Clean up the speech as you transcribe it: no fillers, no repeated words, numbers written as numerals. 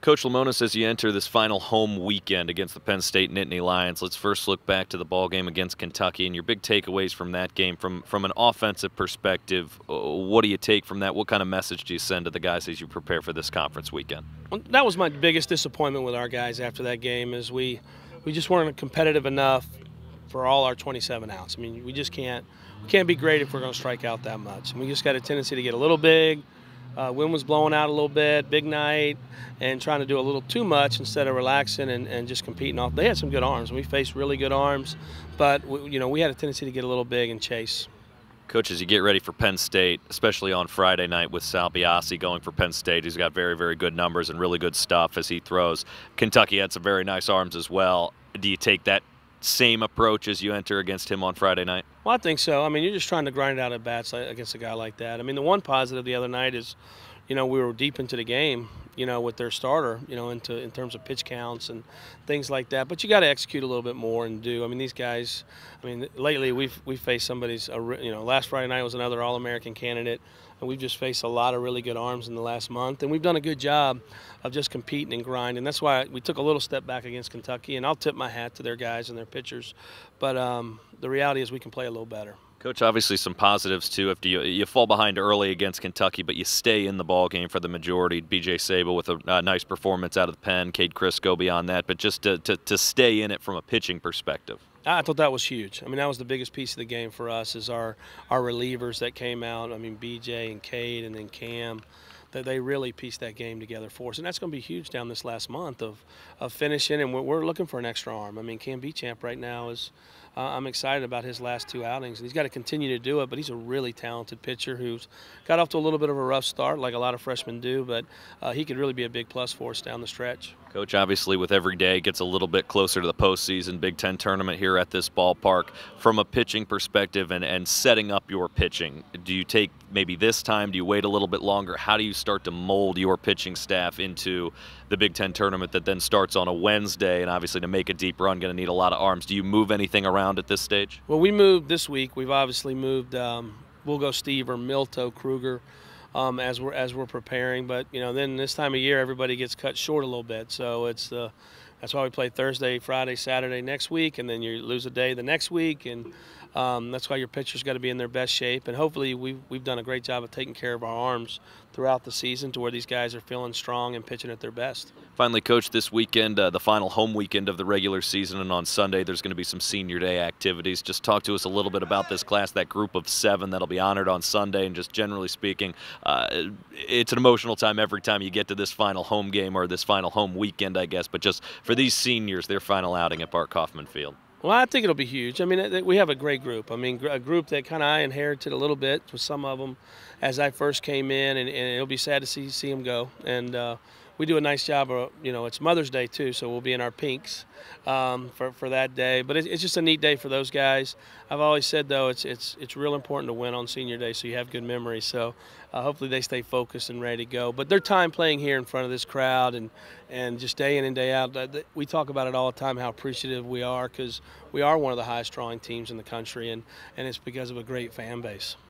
Coach Lemonis, as you enter this final home weekend against the Penn State Nittany Lions, let's first look back to the ball game against Kentucky and your big takeaways from that game. From an offensive perspective, what do you take from that? What kind of message do you send to the guys as you prepare for this conference weekend? Well, that was my biggest disappointment with our guys after that game is we just weren't competitive enough for all our 27 outs. I mean, we can't be great if we're going to strike out that much. And we just got a tendency to get a little big. Wind was blowing out a little bit, big night, and trying to do a little too much instead of relaxing and just competing off. They had some good arms. We faced really good arms, but we had a tendency to get a little big and chase. Coach, as you get ready for Penn State, especially on Friday night with Sal Biasi going for Penn State, he's got very, very good numbers and really good stuff as he throws. Kentucky had some very nice arms as well. Do you take that same approach as you enter against him on Friday night? Well, I think so. I mean, you're just trying to grind it out at bats against a guy like that. I mean, the one positive the other night is, we were deep into the game, with their starter, in terms of pitch counts and things like that. But you got to execute a little bit more and do. I mean, these guys. I mean, lately we've faced somebody's. Last Friday night was another All-American candidate, and we've just faced a lot of really good arms in the last month. And we've done a good job of just competing and grinding. That's why we took a little step back against Kentucky. And I'll tip my hat to their guys and their pitchers. But the reality is we can play a little better. Coach, obviously some positives too. If you fall behind early against Kentucky, but you stay in the ball game for the majority. B.J. Sabol with a nice performance out of the pen. Cade Crisco beyond that, but just to stay in it from a pitching perspective. I thought that was huge. I mean, that was the biggest piece of the game for us is our relievers that came out. I mean, B.J. and Cade and then Cam. That they really pieced that game together for us, and that's going to be huge down this last month of finishing. And we're looking for an extra arm. I mean, Cam Champ right now is. I'm excited about his last two outings, and he's got to continue to do it. But he's a really talented pitcher who's got off to a little bit of a rough start, like a lot of freshmen do. But he could really be a big plus for us down the stretch. Coach, obviously with every day gets a little bit closer to the postseason, Big Ten tournament here at this ballpark. From a pitching perspective and setting up your pitching, do you take maybe this time? Do you wait a little bit longer? How do you start to mold your pitching staff into the Big Ten tournament that then starts on a Wednesday? And obviously to make a deep run, going to need a lot of arms. Do you move anything around at this stage? Well, we moved this week. We've obviously moved. We'll go Steve or Milto Kruger. As we're preparing, but then this time of year everybody gets cut short a little bit, so that's why we play Thursday, Friday, Saturday next week, and then you lose a day the next week, and that's why your pitchers got to be in their best shape. And hopefully we've done a great job of taking care of our arms throughout the season to where these guys are feeling strong and pitching at their best. Finally, Coach, this weekend, the final home weekend of the regular season, and on Sunday there's going to be some Senior Day activities. Just talk to us a little bit about this class, that group of 7 that'll be honored on Sunday, and just generally speaking, it's an emotional time every time you get to this final home game or this final home weekend, I guess, but just for these seniors, their final outing at Bart Kaufman Field. Well, I think it'll be huge. I mean, we have a great group. I mean, a group that kind of I inherited a little bit with some of them as I first came in, and it'll be sad to see them go. And we do a nice job of, it's Mother's Day too, so we'll be in our pinks for that day. But it's just a neat day for those guys. I've always said though, it's real important to win on Senior Day, so you have good memories. So hopefully they stay focused and ready to go. But their time playing here in front of this crowd and just day in and day out, we talk about it all the time how appreciative we are because we are one of the highest drawing teams in the country, and it's because of a great fan base.